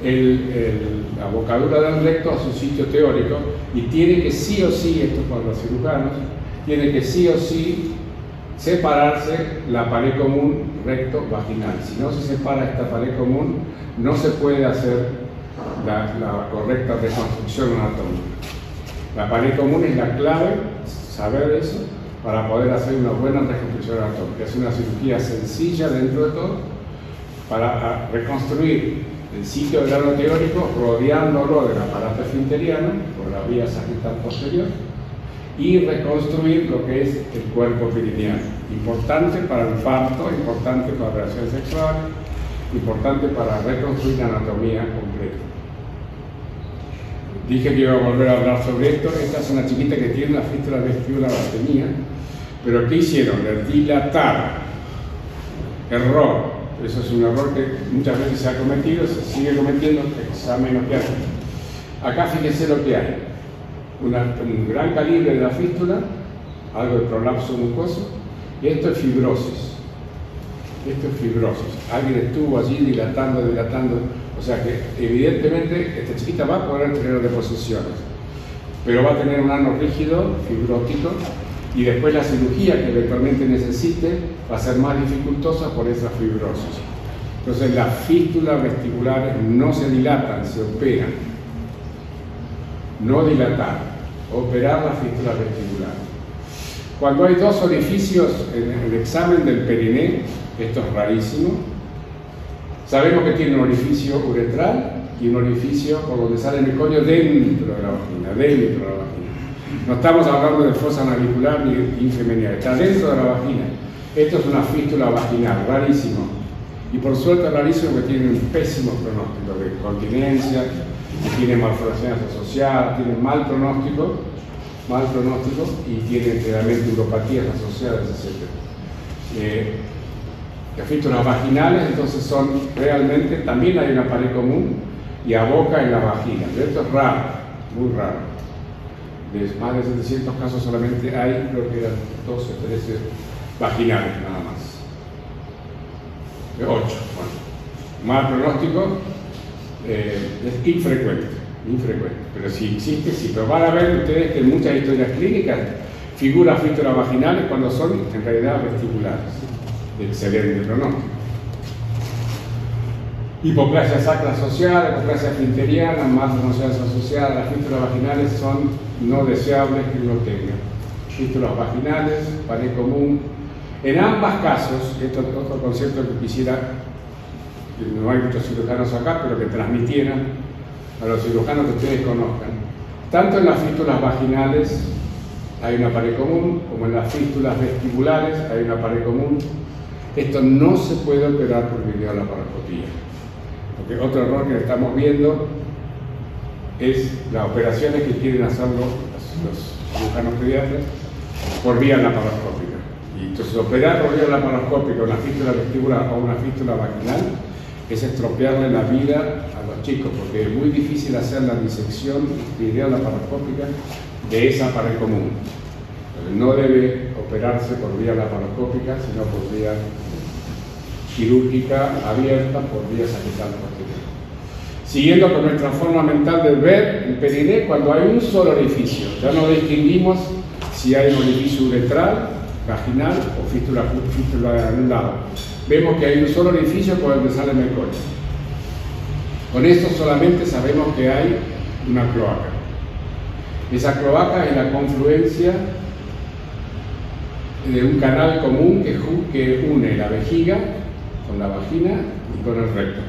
la bocadura del recto a su sitio teórico, y tiene que sí o sí, esto es para los cirujanos, tiene que sí o sí separarse la pared común recto-vaginal. Si no se separa esta pared común, no se puede hacer la correcta reconstrucción anatómica. La pared común es la clave, saber eso, para poder hacer una buena reconstrucción anatómica. Es una cirugía sencilla dentro de todo, para reconstruir el sitio del ano teórico rodeándolo del aparato esfinteriano por la vía sagital posterior y reconstruir lo que es el cuerpo perineal. Importante para el parto, importante para relaciones sexuales, importante para reconstruir la anatomía completa. Dije que iba a volver a hablar sobre esto. Esta es una chiquita que tiene una fístula vestibular, la tenía, pero ¿qué hicieron? Le dilataron. Error. Eso es un error que muchas veces se ha cometido, se sigue cometiendo, exámenes que hacen. Acá fíjense lo que hay. Un gran calibre de la fístula, algo de prolapso mucoso, y esto es fibrosis. Esto es fibrosis. Alguien estuvo allí dilatando. O sea que evidentemente esta chiquita va a poder tener deposiciones, pero va a tener un ano rígido, fibrótico, y después la cirugía que eventualmente necesite va a ser más dificultosa por esa fibrosis. Entonces las fístulas vestibulares no se dilatan, se operan. No dilatar, operar las fístulas vestibulares. Cuando hay dos orificios en el examen del periné, esto es rarísimo, sabemos que tiene un orificio uretral y un orificio por donde sale el mecoño dentro de la vagina, No estamos hablando de fosa navicular ni de infeminidad, está dentro de la vagina. Esto es una fístula vaginal, rarísimo. Y por suerte rarísimo que tiene un pésimo pronóstico de continencia, tiene malformaciones asociadas, tiene mal pronóstico y tiene generalmente uropatías asociadas, etc. Las fístulas vaginales entonces son realmente, también hay una pared común y aboca en la vagina, pero esto es raro, muy raro. De más de 700 casos solamente hay, creo que eran 12 o 13 vaginales nada más. 8, bueno. Mal pronóstico, es infrecuente, pero si existe, sí. Pero van a ver ustedes que en muchas historias clínicas figuran fístulas vaginales cuando son en realidad vesticulares, de excelente pronóstico. Hipoplasia sacra asociada, hipoplasia esfinteriana, malformaciones asociadas, las fístulas vaginales son no deseables que uno tenga. Fístulas vaginales, pared común. En ambos casos, esto es otro concepto que quisiera, que no hay muchos cirujanos acá, pero que transmitieran a los cirujanos que ustedes conozcan. Tanto en las fístulas vaginales hay una pared común, como en las fístulas vestibulares hay una pared común. Esto no se puede operar por videolaparoscopía. Porque otro error que estamos viendo es las operaciones que quieren hacerlo los cirujanos pediatras por vía laparoscópica. Y entonces operar por vía laparoscópica una fístula vestibular o una fístula vaginal es estropearle la vida a los chicos, porque es muy difícil hacer la disección vía laparoscópica de esa pared común. Entonces, no debe operarse por vía laparoscópica, sino por vía quirúrgica abierta por vía sagital posterior. Siguiendo con nuestra forma mental de ver el periné, cuando hay un solo orificio, ya no distinguimos si hay un orificio uretral, vaginal o fístula en un lado. Vemos que hay un solo orificio por donde sale el mecoño. Con esto solamente sabemos que hay una cloaca. Esa cloaca es la confluencia de un canal común que une la vejiga con la vagina y con el recto.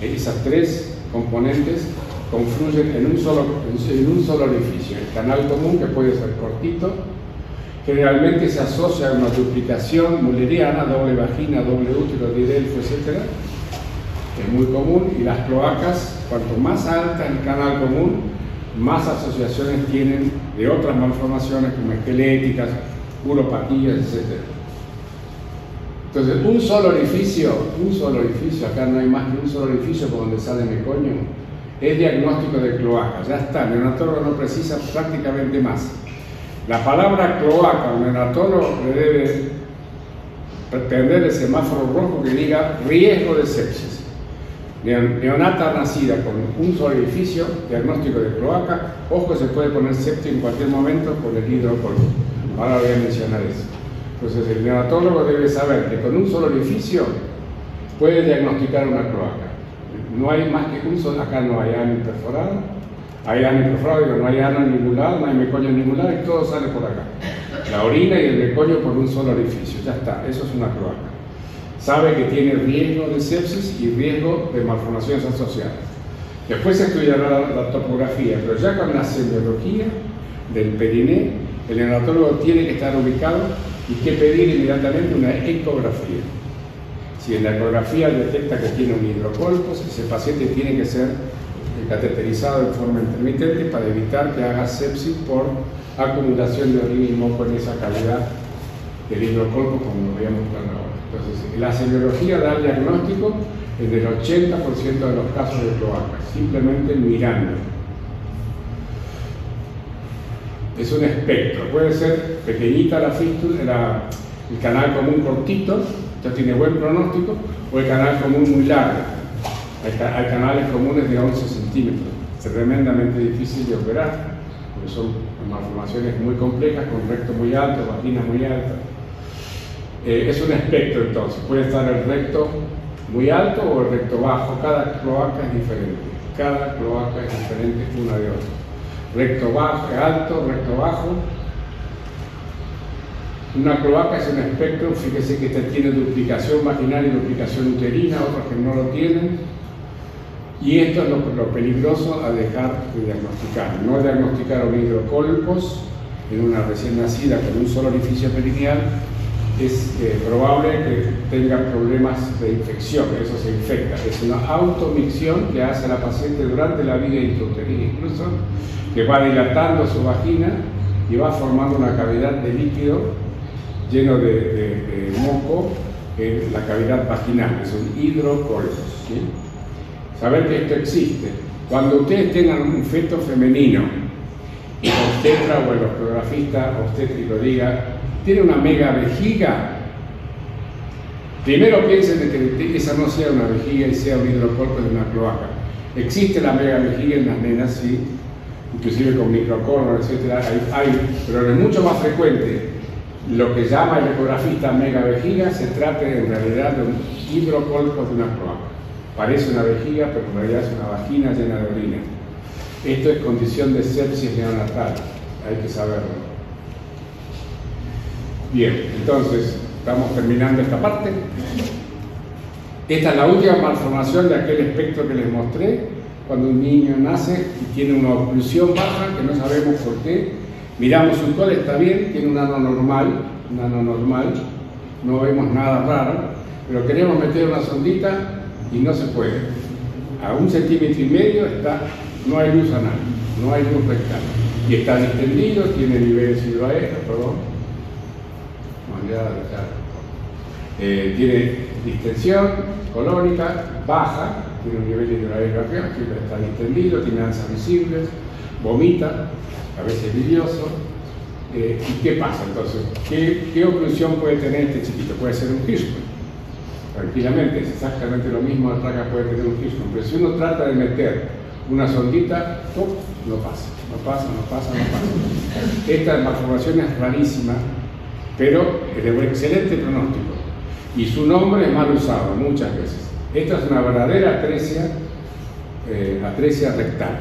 Esas tres componentes confluyen en un solo orificio. El canal común, que puede ser cortito, generalmente se asocia a una duplicación mulleriana, doble vagina, doble útero, didelfo, etc. Es muy común, y las cloacas, cuanto más alta el canal común, más asociaciones tienen de otras malformaciones como esqueléticas, uropatías, etc. Entonces, un solo orificio, acá no hay más que un solo orificio por donde sale el mecoño, es diagnóstico de cloaca, ya está, el neonatólogo no precisa prácticamente más. La palabra cloaca, un neonatólogo le debe prender el semáforo rojo que diga riesgo de sepsis. Neonata nacida con un solo orificio, diagnóstico de cloaca, ojo, se puede poner sepsis en cualquier momento por el hidrocolor. Ahora voy a mencionar eso. Entonces el neonatólogo debe saber que con un solo orificio puede diagnosticar una cloaca. No hay más que un solo, acá no hay ano perforado, hay ano perforado, digo, no hay ano en ningún lado, no hay mecoño en ningún lado y todo sale por acá. La orina y el mecoño por un solo orificio, ya está, eso es una cloaca. Sabe que tiene riesgo de sepsis y riesgo de malformaciones asociadas. Después se estudiará la topografía, pero ya con la semiología del periné, el neonatólogo tiene que estar ubicado y que pedir inmediatamente una ecografía. Si en la ecografía detecta que tiene un hidrocolpos, ese paciente tiene que ser cateterizado en forma intermitente para evitar que haga sepsis por acumulación de orina y moco en esa cavidad del hidrocolpo, como lo voy a mostrar ahora. Entonces, la semiología da el diagnóstico en el 80% de los casos de cloaca, simplemente mirando. Es un espectro, puede ser pequeñita la fístula, el canal común cortito, ya tiene buen pronóstico, o el canal común muy largo. Hay canales comunes de 11 centímetros, tremendamente difícil de operar, porque son malformaciones muy complejas, con recto muy alto, vagina muy alta. Es un espectro entonces, puede estar el recto muy alto o el recto bajo, cada cloaca es diferente, cada cloaca es diferente una de otra. Recto bajo, alto, recto bajo. Una cloaca es un espectro, fíjese que esta tiene duplicación vaginal y duplicación uterina, otros que no lo tienen. Y esto es lo peligroso a dejar de diagnosticar. No diagnosticar un hidrocolpos en una recién nacida con un solo orificio perineal es probable que tenga problemas de infección, eso se infecta. Es una automicción que hace la paciente durante la vida intrauterina incluso, que va dilatando su vagina y va formando una cavidad de líquido lleno de moco en la cavidad vaginal, es un hidrocolpos, ¿sí? Saber que esto existe. Cuando ustedes tengan un feto femenino y el obstetra o el ortografista obstétrico diga, tiene una mega vejiga, primero piensen de que esa no sea una vejiga y sea un hidrocolpos de una cloaca. Existe la mega vejiga en las nenas, sí, inclusive con microcorno, etc. Pero es mucho más frecuente lo que llama el ecografista mega vejiga se trata en realidad de un hidrocolpos de una cloaca. Parece una vejiga, pero en realidad es una vagina llena de orina. Esto es condición de sepsis neonatal, hay que saberlo. Bien, entonces, estamos terminando esta parte. Esta es la última malformación de aquel espectro que les mostré, cuando un niño nace y tiene una oclusión baja, que no sabemos por qué. Miramos su col, está bien, tiene un ano normal, no vemos nada raro, pero queremos meter una sondita y no se puede. A 1,5 centímetros no hay luz anal, no hay luz rectal. Y está distendido, tiene niveles hidroaéreos, tiene distensión colónica baja, tiene un nivel hidroaéreo acá, está distendido, tiene ansas visibles, vomita, a veces bilioso. ¿Y qué pasa entonces? ¿Qué oclusión puede tener este chiquito? Puede ser un Hirschsprung. Tranquilamente, es exactamente lo mismo, la placa puede tener un Hirschsprung, pero si uno trata de meter una sondita, no pasa. Esta malformación es rarísima, pero es de un excelente pronóstico y su nombre es mal usado muchas veces. Esta es una verdadera atresia rectal,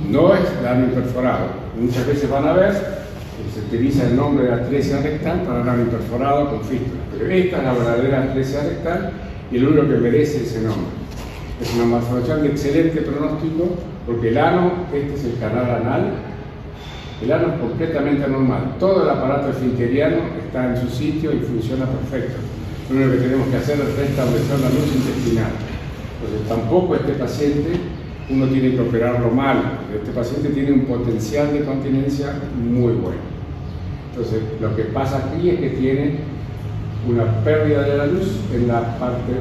no es ano imperforado. Muchas veces van a ver se utiliza el nombre de atresia rectal para el ano imperforado con fístula, pero esta es la verdadera atresia rectal y el único que merece ese nombre. Es una malformación de excelente pronóstico porque el ano, este es el canal anal, el ano es completamente anormal, todo el aparato esfinteriano está en su sitio y funciona perfecto. Lo único que tenemos que hacer es restablecer la luz intestinal. Entonces tampoco este paciente uno tiene que operarlo mal, porque este paciente tiene un potencial de continencia muy bueno. Entonces lo que pasa aquí es que tiene una pérdida de la luz en la parte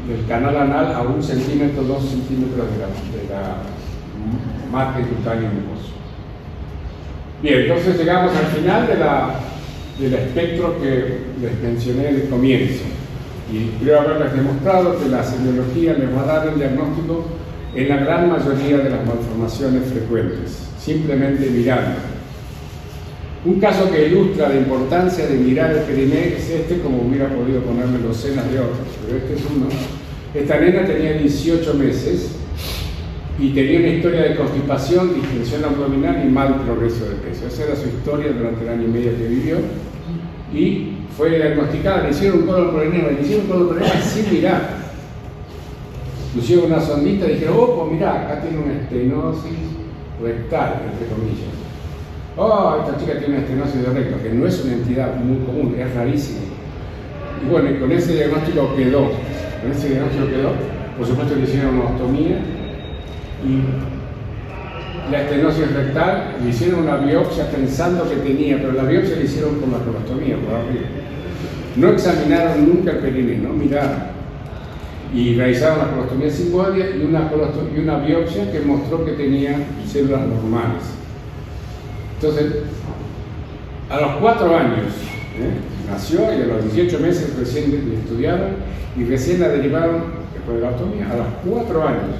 del canal anal a 1 centímetro, 2 centímetros de la margen cutáneo mucoso. Bien, entonces llegamos al final del espectro que les mencioné al comienzo. Y creo haberles demostrado que la semiología les va a dar el diagnóstico en la gran mayoría de las malformaciones frecuentes, simplemente mirando. Un caso que ilustra la importancia de mirar el periné es este, como hubiera podido ponerme docenas de otros, pero este es uno. Esta nena tenía 18 meses y tenía una historia de constipación, distensión abdominal y mal progreso de peso. Esa era su historia durante el año y medio que vivió y fue diagnosticada, le hicieron un colon polinéma sin mirar. Pusieron una sondita y dijeron, pues mirá, acá tiene una estenosis rectal, entre comillas. Esta chica tiene una estenosis de recto, que no es una entidad muy común, es rarísima. Y bueno, y con ese diagnóstico quedó. Por supuesto le hicieron una ostomía, y la estenosis rectal, le hicieron una biopsia pensando que tenía, pero la biopsia la hicieron con la colostomía por arriba. No examinaron nunca el perineo, no miraron. Y realizaron la colostomía sigmoidea y una biopsia que mostró que tenía células normales. Entonces, a los 4 años, nació y a los 18 meses recién le estudiaron y recién la derivaron de la colostomía a los 4 años,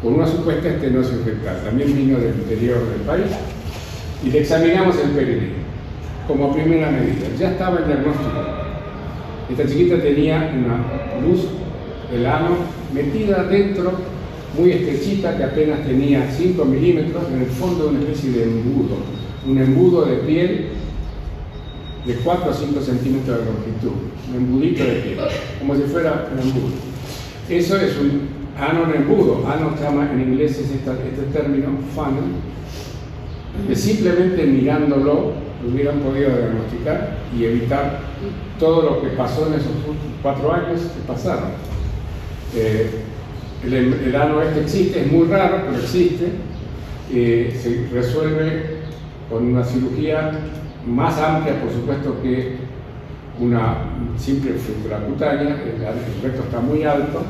con una supuesta estenosis rectal. También vino del interior del país y le examinamos el perineo como primera medida. Ya estaba el diagnóstico. Esta chiquita tenía una luz del ano metida dentro, muy estrechita, que apenas tenía 5 milímetros, en el fondo de una especie de embudo, un embudo de piel de 4 o 5 centímetros de longitud, un embudito de piel, como si fuera un embudo. Eso es un ano en embudo. Ano se llama en inglés es este término, funnel, que simplemente mirándolo hubieran podido diagnosticar y evitar todo lo que pasó en esos 4 años que pasaron. El ano este existe, es muy raro, pero existe. Se resuelve con una cirugía más amplia, por supuesto, que una simple fractura cutánea. El recto está muy alto.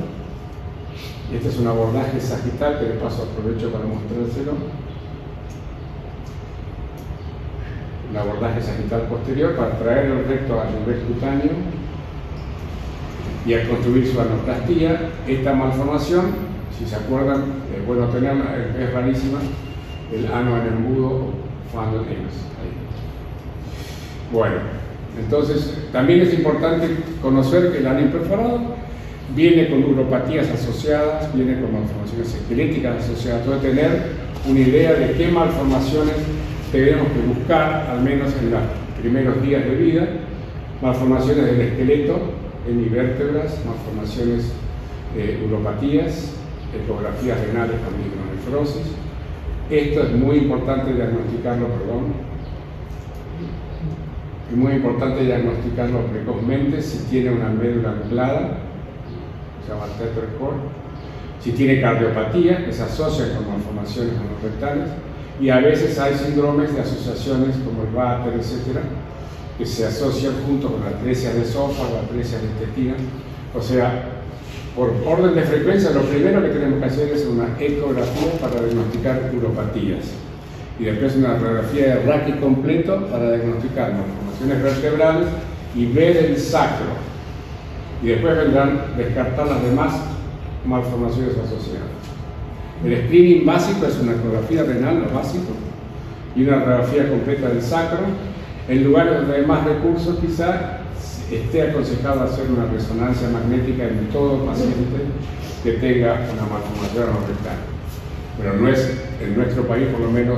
Este es un abordaje sagital que de paso aprovecho para mostrárselo. Un abordaje sagital posterior para traer el recto al nivel cutáneo y al construir su anoplastía. Esta malformación, si se acuerdan, es bueno tenerla, es rarísima, el ano en embudo, funnel anus. Bueno, entonces también es importante conocer que el ano imperforado viene con uropatías asociadas, viene con malformaciones esqueléticas asociadas. Entonces, tener una idea de qué malformaciones tenemos que buscar, al menos en los primeros días de vida. Malformaciones del esqueleto, hemivértebras, malformaciones, uropatías, ecografías renales con micronefrosis. Esto es muy importante diagnosticarlo, es muy importante diagnosticarlo precozmente si tiene una médula anulada, se llama tetracore, si tiene cardiopatía, que se asocia con malformaciones anorectales, y a veces hay síndromes de asociaciones como el Vater, etcétera, que se asocian junto con atresia de esófago, atresia de intestino. O sea, por orden de frecuencia, lo primero que tenemos que hacer es una ecografía para diagnosticar uropatías y después una radiografía de raquis completo para diagnosticar malformaciones vertebrales y ver el sacro, y después vendrán descartar las demás malformaciones asociadas. El screening básico es una ecografía renal, lo básico, y una radiografía completa del sacro. En lugares donde hay más recursos, quizá esté aconsejado hacer una resonancia magnética en todo paciente que tenga una malformación anorectal. Pero no es, en nuestro país por lo menos,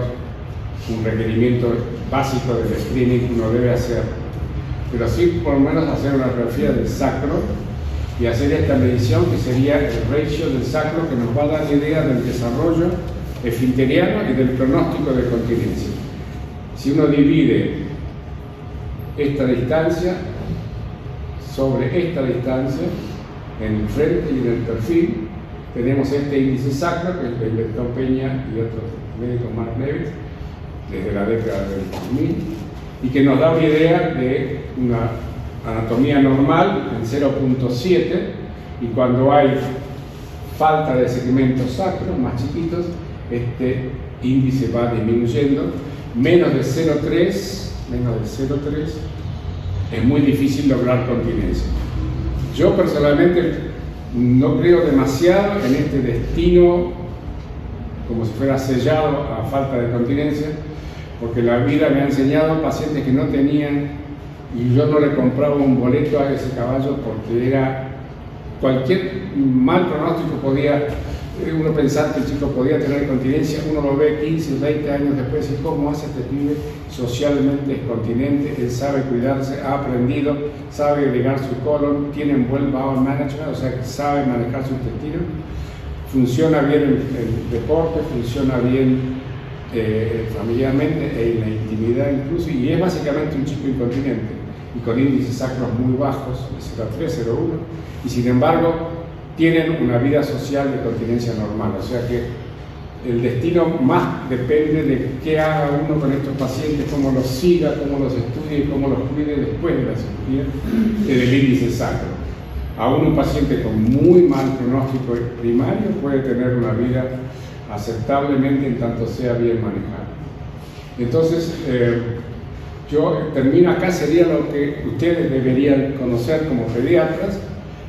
un requerimiento básico del screening que uno debe hacer. Pero sí por lo menos hacer una radiografía del sacro y hacer esta medición que sería el ratio del sacro, que nos va a dar idea del desarrollo esfinteriano y del pronóstico de continencia. Si uno divide esta distancia sobre esta distancia en el frente y en el perfil, tenemos este índice sacro que es el doctor Peña y otros médicos más leves desde la década del 2000, y que nos da una idea de una anatomía normal en 0.7, y cuando hay falta de segmentos sacros más chiquitos, este índice va disminuyendo. Menos de 0.3 es muy difícil lograr continencia. Yo personalmente no creo demasiado en este destino como si fuera sellado a falta de continencia, porque la vida me ha enseñado pacientes que no tenían, y yo no le compraba un boleto a ese caballo, porque era cualquier mal pronóstico podía uno pensar que el chico podía tener continencia. Uno lo ve 15, 20 años después y cómo hace este pibe, socialmente es continente, él sabe cuidarse, ha aprendido, sabe ligar su colon, tiene un buen bowel management, o sea que sabe manejar su intestino, funciona bien el deporte, funciona bien familiarmente e en la intimidad incluso, y es básicamente un chico incontinente y con índices sacros muy bajos, de 0.3, 0.1, y sin embargo tienen una vida social de continencia normal, o sea que el destino más depende de qué haga uno con estos pacientes, cómo los siga, cómo los estudie y cómo los cuide después de la cirugía del índice sacro. Aún un paciente con muy mal pronóstico primario puede tener una vida aceptablemente en tanto sea bien manejada. Entonces, yo termino acá, sería lo que ustedes deberían conocer como pediatras,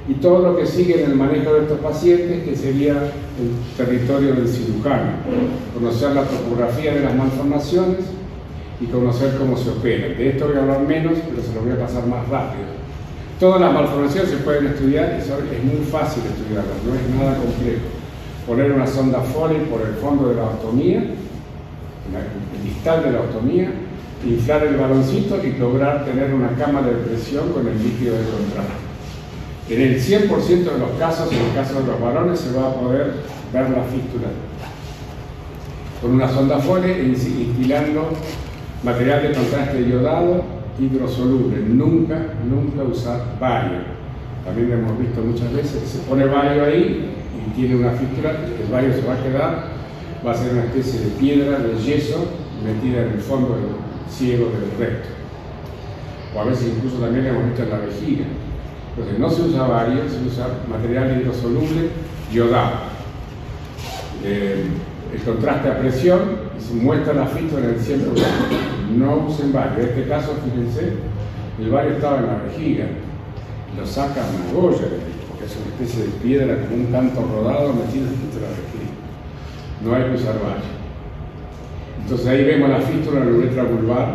y todo lo que sigue en el manejo de estos pacientes, que sería el territorio del cirujano. Conocer la topografía de las malformaciones y conocer cómo se operan. De esto voy a hablar menos, pero se lo voy a pasar más rápido. Todas las malformaciones se pueden estudiar y es muy fácil estudiarlas, no es nada complejo. Poner una sonda Foley por el fondo de la ostomía, el distal de la ostomía, inflar el baloncito y lograr tener una cámara de presión con el líquido de contraste. En el 100% de los casos, en el caso de los varones, se va a poder ver la fístula con una sonda Foley instilando material de contraste iodado hidrosoluble. Nunca usar bario. También lo hemos visto muchas veces, se pone bario ahí y tiene una fístula, el bario se va a quedar, va a ser una especie de piedra de yeso metida en el fondo del ciego del recto. O a veces incluso también lo hemos visto en la vejiga. Entonces no se usa bario, se usa material hidrosoluble iodado. El contraste a presión y se muestra la fístula en el 100%. No usen bario. En este caso, fíjense, el bario estaba en la vejiga. Lo saca una goya, porque es una especie de piedra con un canto rodado metido dentro de la vejiga. No hay que usar bario. Entonces ahí vemos la fístula en la uretra vulvar.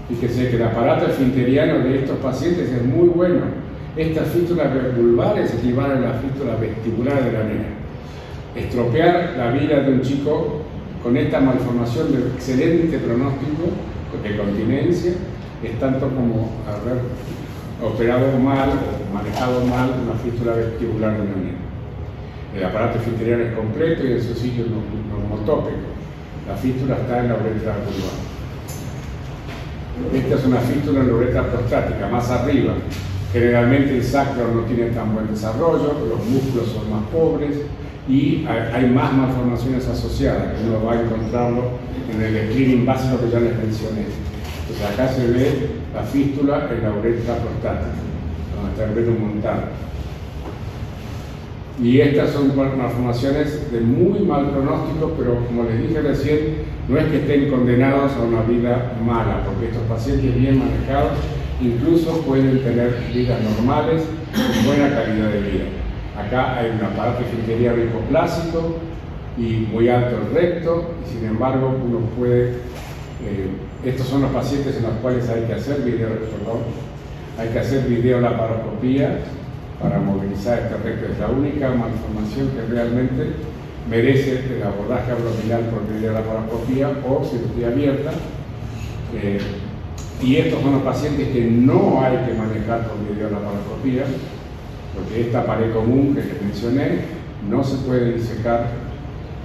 Fíjense que el aparato esfinteriano de estos pacientes es muy bueno. Estas fístulas vulvares equivalen a las fístulas vestibulares de la nena. Estropear la vida de un chico con esta malformación de excelente pronóstico de continencia es tanto como haber operado mal o manejado mal una fístula vestibular de una nena. El aparato esfinteriano es completo y en su sitio normotópico. La fístula está en la uretra vulvar. Esta es una fístula en la uretra prostática, más arriba. Generalmente el sacro no tiene tan buen desarrollo, los músculos son más pobres y hay más malformaciones asociadas, que uno va a encontrarlo en el screening básico que ya les mencioné. Entonces acá se ve la fístula en la uretra prostática, donde está el veno montano. Y estas son malformaciones de muy mal pronóstico, pero como les dije recién, no es que estén condenados a una vida mala, porque estos pacientes bien manejados incluso pueden tener vidas normales con buena calidad de vida. Acá hay un aparato esfinteriano hipoplásico y muy alto el recto, y sin embargo uno puede, estos son los pacientes en los cuales hay que hacer videolaparoscopía para movilizar este recto. Es la única malformación que realmente merece el abordaje abdominal por videolaparoscopía o cirugía abierta. Y estos son los pacientes que no hay que manejar con videolaparoscopía, porque esta pared común que les mencioné no se puede disecar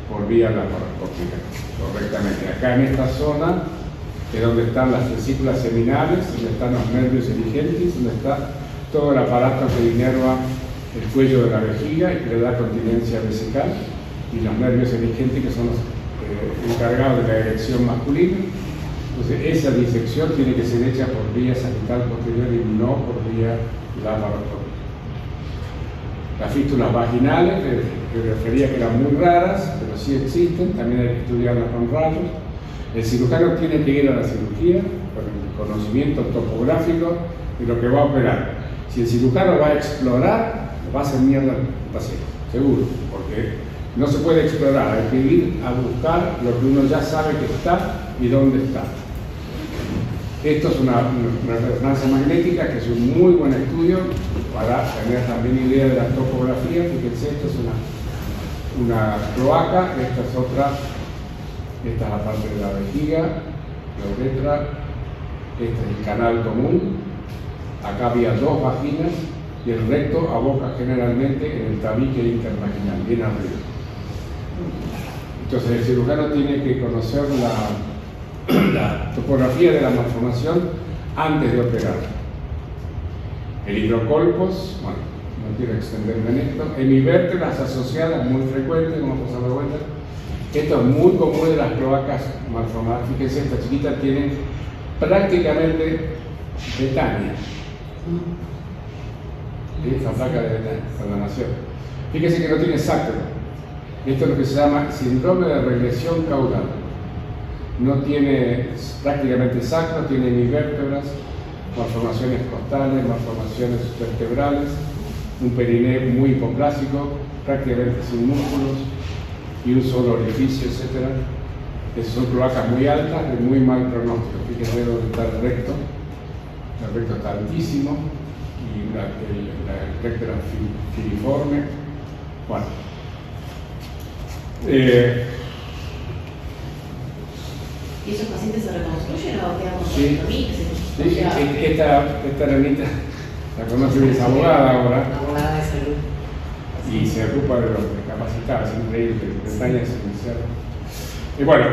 por vía laparoscópica correctamente. Acá en esta zona es donde están las vesículas seminales, donde están los nervios erigentes, donde está todo el aparato que inerva el cuello de la vejiga y que le da continencia vesical, y los nervios erigentes que son los encargados de la erección masculina. Entonces esa disección tiene que ser hecha por vía sagital posterior y no por vía laparoscópica. Las fístulas vaginales, que refería que eran muy raras, pero sí existen, también hay que estudiarlas con rayos. El cirujano tiene que ir a la cirugía con el conocimiento topográfico de lo que va a operar. Si el cirujano va a explorar, va a hacer mierda al paciente, seguro, porque no se puede explorar, hay que ir a buscar lo que uno ya sabe que está y dónde está. Esto es una resonancia magnética, que es un muy buen estudio para tener también idea de la topografía. Fíjense, esto es una cloaca, esta es otra, esta es la parte de la vejiga, la uretra, este es el canal común, acá había dos vaginas y el recto aboca generalmente en el tabique intervaginal, bien arriba. Entonces el cirujano tiene que conocer la topografía de la malformación antes de operar. El hidrocolpos, bueno, no quiero extenderme en esto. Hemivértebras asociadas, muy frecuentes, como vamos a dar cuenta. Esto es muy común en las cloacas malformadas. Fíjense, esta chiquita tiene prácticamente Betania. Esta placa de Betania, cuando nació. Fíjense que no tiene sacro. Esto es lo que se llama síndrome de regresión caudal. No tiene prácticamente sacro, tiene hemivértebras, malformaciones costales, malformaciones vertebrales, un periné muy hipoplásico, prácticamente sin músculos y un solo orificio, etc. Esas son cloacas muy altas, de muy mal pronóstico. Fíjense dónde está el recto. El recto está altísimo y el recto era filiforme. Bueno. ¿Y esos pacientes se reconstruyen o quedan con Sí. sí. Esta ranita la conoce bien, es abogada ahora Abogada de salud. y se ocupa de los discapacitados, es increíble, Betania es inicial. Y bueno,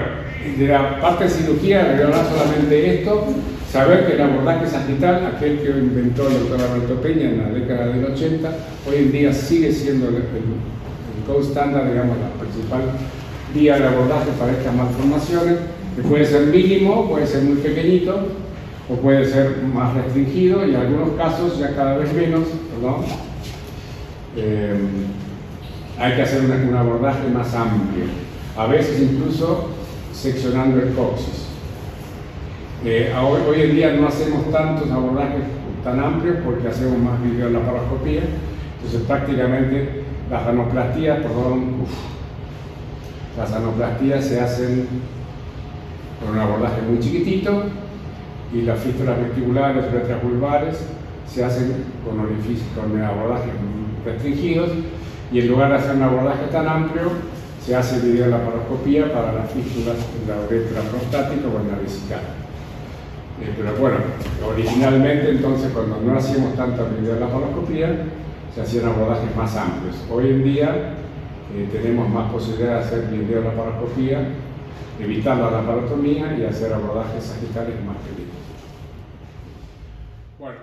de la parte de cirugía, le voy a hablar solamente esto, saber que el abordaje sagital, aquel que inventó el doctor Alberto Peña en la década del 80, hoy en día sigue siendo el gold standard, digamos, la principal vía de abordaje para estas malformaciones, que puede ser mínimo, puede ser muy pequeñito, o puede ser más restringido, y en algunos casos ya cada vez menos, perdón, hay que hacer un abordaje más amplio, a veces incluso seccionando el coxis. Hoy en día no hacemos tantos abordajes tan amplios porque hacemos más videolaparoscopía, entonces prácticamente las anoplastías, las anoplastías se hacen con un abordaje muy chiquitito y las fístulas vestibulares, uretras vulvares se hacen con abordajes restringidos, y en lugar de hacer un abordaje tan amplio se hace videolaparoscopía para las fístulas en la uretra prostática o en la vesical. Pero bueno, originalmente entonces cuando no hacíamos tanta videolaparoscopía se hacían abordajes más amplios. Hoy en día tenemos más posibilidad de hacer videolaparoscopía, evitar la laparotomía y hacer abordajes sagitales más pequeños. Bueno.